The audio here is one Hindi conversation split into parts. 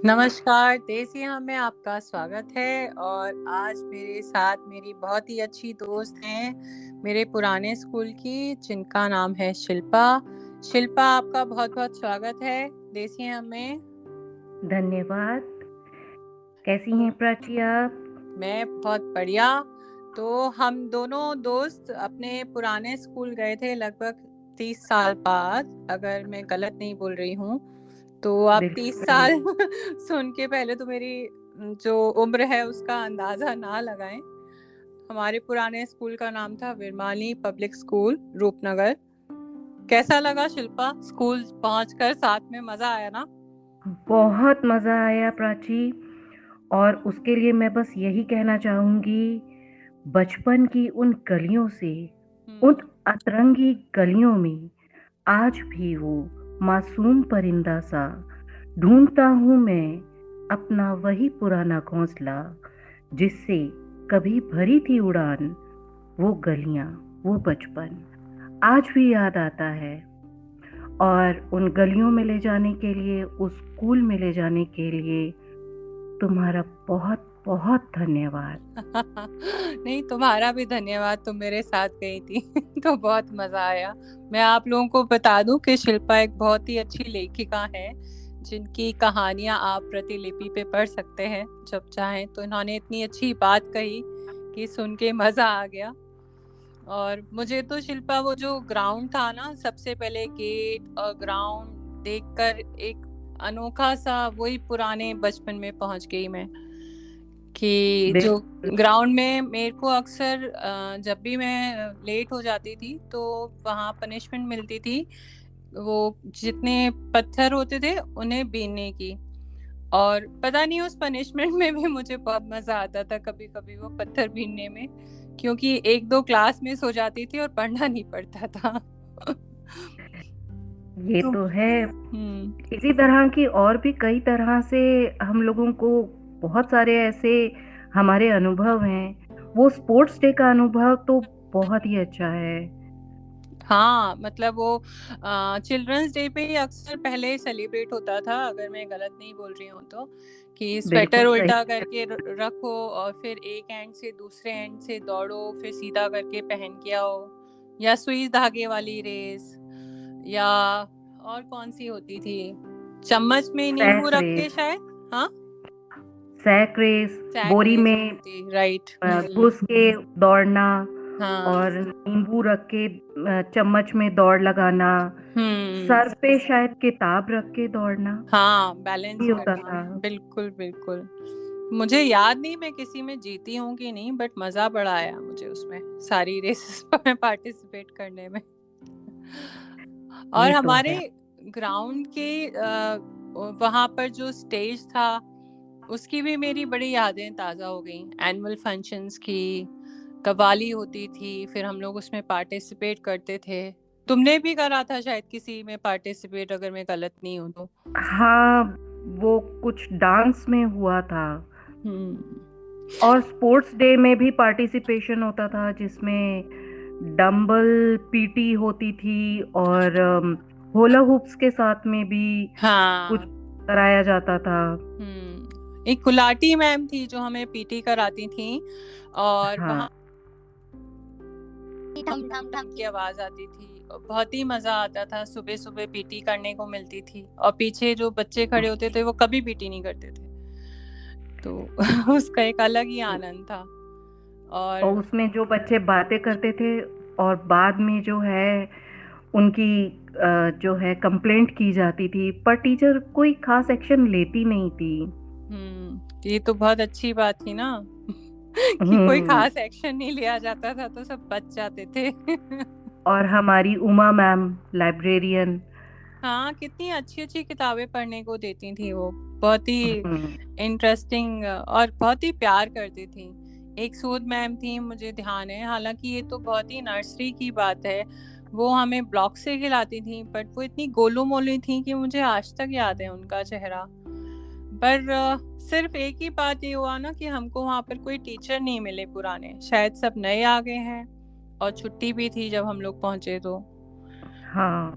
नमस्कार, देसी हम में आपका स्वागत है। और आज मेरे साथ मेरी बहुत ही अच्छी दोस्त हैं, मेरे पुराने स्कूल की, जिनका नाम है शिल्पा। शिल्पा, आपका बहुत-बहुत स्वागत है देसी हम में। धन्यवाद। कैसी तो हैं प्राची आप? मैं बहुत बढ़िया। तो हम दोनों दोस्त अपने पुराने स्कूल गए थे लगभग 30 साल बाद, अगर मैं गलत नहीं बोल रही हूँ। तो आप 30 बिल्कुल। साल सुन के पहले तो मेरी जो उम्र है उसका अंदाज़ा ना लगाएँ। हमारे पुराने स्कूल का नाम था विरमाली पब्लिक स्कूल, रूपनगर। कैसा लगा शिल्पा, स्कूल पहुँचकर साथ में मज़ा आया ना? बहुत मज़ा आया प्राची, और उसके लिए मैं बस यही कहना चाहूँगी, बचपन की उन गलियों से, उन हुँ। अतरंगी गलियों में आज भी वो मासूम परिंदा सा ढूँढता हूँ मैं अपना वही पुराना घोंसला, जिससे कभी भरी थी उड़ान। वो गलियाँ, वो बचपन आज भी याद आता है। और उन गलियों में ले जाने के लिए, उस स्कूल में ले जाने के लिए तुम्हारा बहुत बहुत धन्यवाद। नहीं, तुम्हारा भी धन्यवाद, तुम मेरे साथ गई थी तो बहुत मज़ा आया। मैं आप लोगों को बता दूँ कि शिल्पा एक बहुत ही अच्छी लेखिका है, जिनकी कहानियाँ आप प्रतिलिपि पे पढ़ सकते हैं जब चाहें। तो इन्होंने इतनी अच्छी बात कही कि सुन के मज़ा आ गया। और मुझे तो शिल्पा वो जो ग्राउंड था ना, सबसे पहले गेट और ग्राउंड देखकर एक अनोखा सा वही पुराने बचपन में पहुंच गई मैं, कि जो बिल्कुल। ग्राउंड में मेरे को अक्सर जब भी मैं लेट हो जाती थी तो वहाँ पनिशमेंट मिलती थी, वो जितने पत्थर होते थे उन्हें बीनने की। और पता नहीं उस पनिशमेंट में भी मुझे बहुत मजा आता था कभी-कभी वो पत्थर बीनने में, क्योंकि 1-2 क्लास मिस हो जाती थी और पढ़ना नहीं पड़ता था। ये तो तो है। हुँ। इसी तरह की और भी कई तरह से हम लोगों को बहुत सारे ऐसे हमारे अनुभव हैं। वो स्पोर्ट्स डे का अनुभव तो बहुत ही अच्छा है। हाँ, मतलब वो चिल्ड्रंस डे पे ही अक्सर पहले सेलिब्रेट होता था, अगर मैं गलत नहीं बोल रही हूँ तो, कि स्वेटर बिल्कुल सही उल्टा है। करके रखो और फिर एक एंड से दूसरे एंड से दौड़ो, फिर सीधा करके पहन के आओ, या सुई धागे वाली रेस, या और कौन-सी होती थी? चम्मच में नींबू सैक रख के रेस, शायद? हाँ? सैक रेस, सैक बोरी रेस में होती थी, राइट। हुँ। घुस के दौड़ना, हाँ। और नींबू रख के चम्मच में दौड़ लगाना, सर हुँ। पे शायद किताब रख के दौड़ना हाँ, बैलेंस भी होता करना। था। बिल्कुल, बिल्कुल। मुझे याद नहीं मैं किसी में जीती हूँ कि नहीं, बट मज़ा बड़ा आया मुझे उसमें, सारी रेसेस में पार्टिसिपेट करने में। और ये तो हमारे है। ग्राउंड के वहाँ पर जो स्टेज था, उसकी भी मेरी बड़ी यादें ताज़ा हो गईं। एनुअल फंक्शंस की, कव्वाली होती थी, फिर हम लोग उसमें पार्टिसिपेट करते थे। तुमने भी करा था शायद किसी में पार्टिसिपेट, अगर मैं गलत नहीं हूँ तो? हाँ, वो कुछ डांस में हुआ था। हुँ। और स्पोर्ट्स डे में भी पार्टिसिपेशन होता था, जिसमें डंबल पीटी होती थी, और होला हूप्स के साथ में भी कुछ हाँ। कराया जाता था। एक गुलाटी मैम थी जो हमें पीटी कराती थीं, और हाँ। वहाँ ठम ठम ठम की आवाज़ आती थी। बहुत ही मज़ा आता था, सुबह-सुबह पीटी करने को मिलती थी, और पीछे जो बच्चे खड़े होते थे वो कभी पीटी नहीं करते थे। तो उसका एक अलग ही आनंद था। और और उसमें जो बच्चे बातें करते थे, और बाद में जो है उनकी जो है कंप्लेंट की जाती थी, पर टीचर कोई खास एक्शन लेती नहीं थी। ये तो बहुत अच्छी बात थी ना कि कोई हम्म। ख़ास एक्शन नहीं लिया जाता था तो सब बच जाते थे। और हमारी उमा मैम, लाइब्रेरियन। हाँ, कितनी अच्छी-अच्छी किताबें पढ़ने को देती थी वो। बहुत ही हम्म। इंटरेस्टिंग और बहुत ही प्यार करती थी। एक सूद मैम थी, मुझे ध्यान है, हालाँकि ये तो बहुत ही नर्सरी की बात है। वो हमें ब्लॉक से खिलाती थी, बट वो इतनी गोलू-मोलू थी कि मुझे आज तक याद है उनका चेहरा। पर सिर्फ़ एक ही बात ये हुआ ना कि हमको वहाँ पर कोई टीचर नहीं मिले पुराने, शायद सब नए आ गए हैं, और छुट्टी भी थी जब हम लोग पहुँचे तो। हाँ,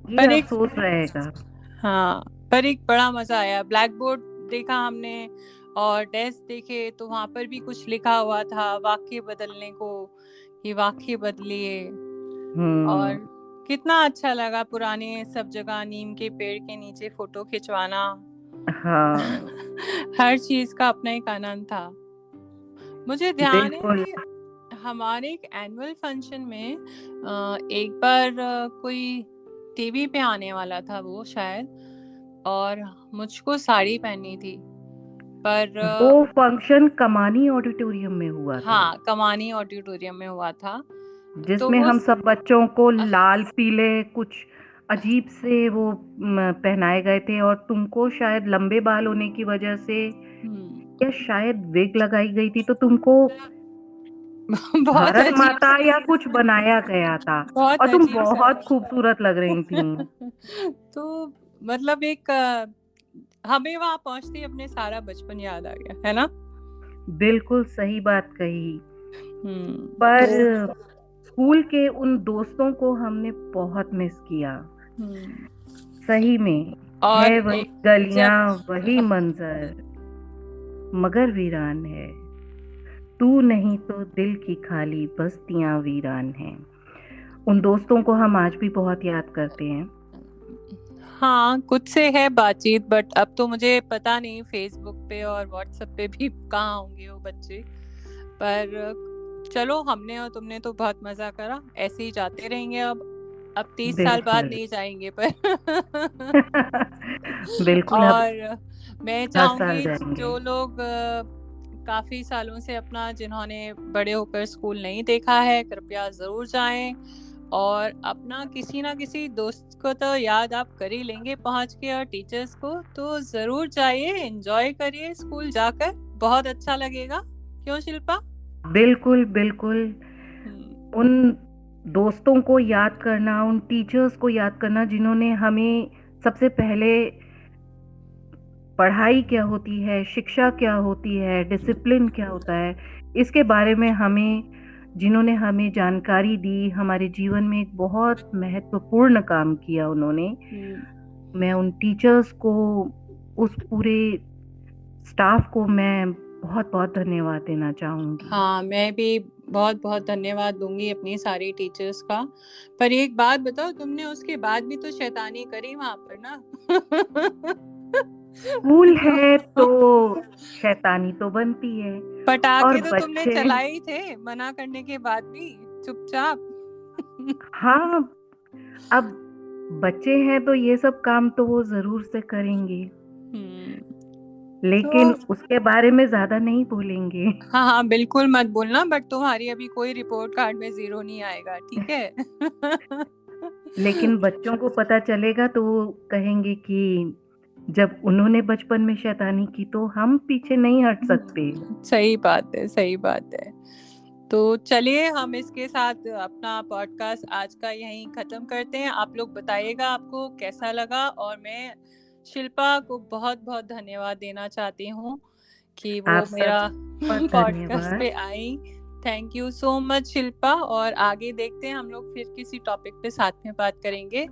ये पर एक अफ़सोस रहेगा। हाँ, पर एक बड़ा मजा आया। ब्लैक बोर्ड देखा हमने और डेस्क देखे तो वहां पर भी कुछ लिखा हुआ था वाक्य बदलने को, कि वाक्य बदलिए। हम्म। और कितना अच्छा लगा पुराने सब जगह नीम के पेड़ के नीचे फोटो खिंचवाना। हाँ हर चीज का अपना एक आनंद था। मुझे ध्यान है बिल्कुल। कि हमारे एक एनुअल फंक्शन में एक बार कोई टीवी पे आने वाला था वो शायद, और मुझको साड़ी पहननी थी, पर वो फंक्शन कमानी ऑडिटोरियम में हुआ था, हाँ कमानी ऑडिटोरियम में हुआ था। तो जिसमें वो हम सब बच्चों को लाल पीले कुछ अजीब से वो पहनाए गए थे, और तुमको शायद लंबे बाल होने की वजह से या शायद विग लगाई गई थी, तो तुमको बहुत भारत अजीब माता या कुछ बनाया गया था, बहुत और तुम अजीब सा बहुत खूबसूरत लग रही थी। तो मतलब एक हमें वहां पहुंचते ही अपने सारा बचपन याद आ गया, है ना। बिल्कुल सही बात कही। तो पर स्कूल के उन दोस्तों को हमने बहुत मिस किया, सही में। है और वही गलियां, जब वही मंजर, मगर वीरान है। तू नहीं तो दिल की खाली बस्तियां वीरान हैं। उन दोस्तों को हम आज भी बहुत याद करते हैं। हाँ कुछ से है बातचीत, बट अब तो मुझे पता नहीं फेसबुक पे और व्हाट्सएप पे भी कहाँ होंगे वो बच्चे। पर चलो हमने और तुमने तो बहुत मजा करा, ऐसे ही जाते रहेंगे। अब 30 साल बाद बिल्कुल। नहीं जाएंगे पर बिल्कुल, अब और मैं 10 साल चाहूंगी जाएंगे। जो लोग काफी सालों से अपना जिन्होंने बड़े होकर स्कूल नहीं देखा है, कृपया जरूर जाएं। और अपना किसी ना किसी दोस्त को तो याद आप कर ही लेंगे पहुंच के, और टीचर्स को तो जरूर जाइए, एंजॉय करिए स्कूल जाकर, बहुत अच्छा लगेगा। क्यों शिल्पा? बिल्कुल बिल्कुल। हम्म, उन दोस्तों को याद करना, उन टीचर्स को याद करना जिन्होंने हमें सबसे पहले पढ़ाई क्या होती है, शिक्षा क्या होती है, डिसिप्लिन क्या होता है, इसके बारे में हमें, जिन्होंने हमें जानकारी दी, हमारे जीवन में एक बहुत महत्वपूर्ण काम किया उन्होंने। हम्म, मैं उन टीचर्स को, उस पूरे स्टाफ को मैं बहुत बहुत धन्यवाद देना चाहूंगी। हाँ मैं भी बहुत बहुत धन्यवाद दूंगी अपनी सारी टीचर्स का। पर एक बात बताओ, तुमने उसके बाद भी तो शैतानी करी वहां पर ना। स्कूल है तो शैतानी तो बनती है। और पटाखे तो तुमने बच्चे, चलाए ही थे मना करने के बाद भी, चुपचाप। हाँ, अब बच्चे हैं तो ये सब काम तो वो जरूर से करेंगे, तो लेकिन उसके बारे में ज्यादा नहीं बोलेंगे। हाँ हाँ बिल्कुल मत बोलना, बट तुम्हारी अभी कोई रिपोर्ट कार्ड में 0 नहीं आएगा, ठीक है। लेकिन बच्चों को पता चलेगा तो वो कहेंगे कि जब उन्होंने बचपन में शैतानी की तो हम पीछे नहीं हट सकते। सही बात है, सही बात है। तो चलिए हम इसके साथ अपना पॉडकास्ट आज का यहीं खत्म करते हैं। आप लोग बताइएगा आपको कैसा लगा, और मैं शिल्पा को बहुत बहुत धन्यवाद देना चाहती हूँ कि वो आप सब मेरा बहुत पॉडकास्ट धन्यवाद। पे आई। Thank you so much Shilpa, और आगे देखते हैं हम लोग फिर किसी टॉपिक पे साथ में बात करेंगे।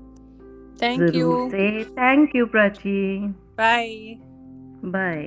Thank you. जरूर से। Thank you Prachi. Bye. Bye.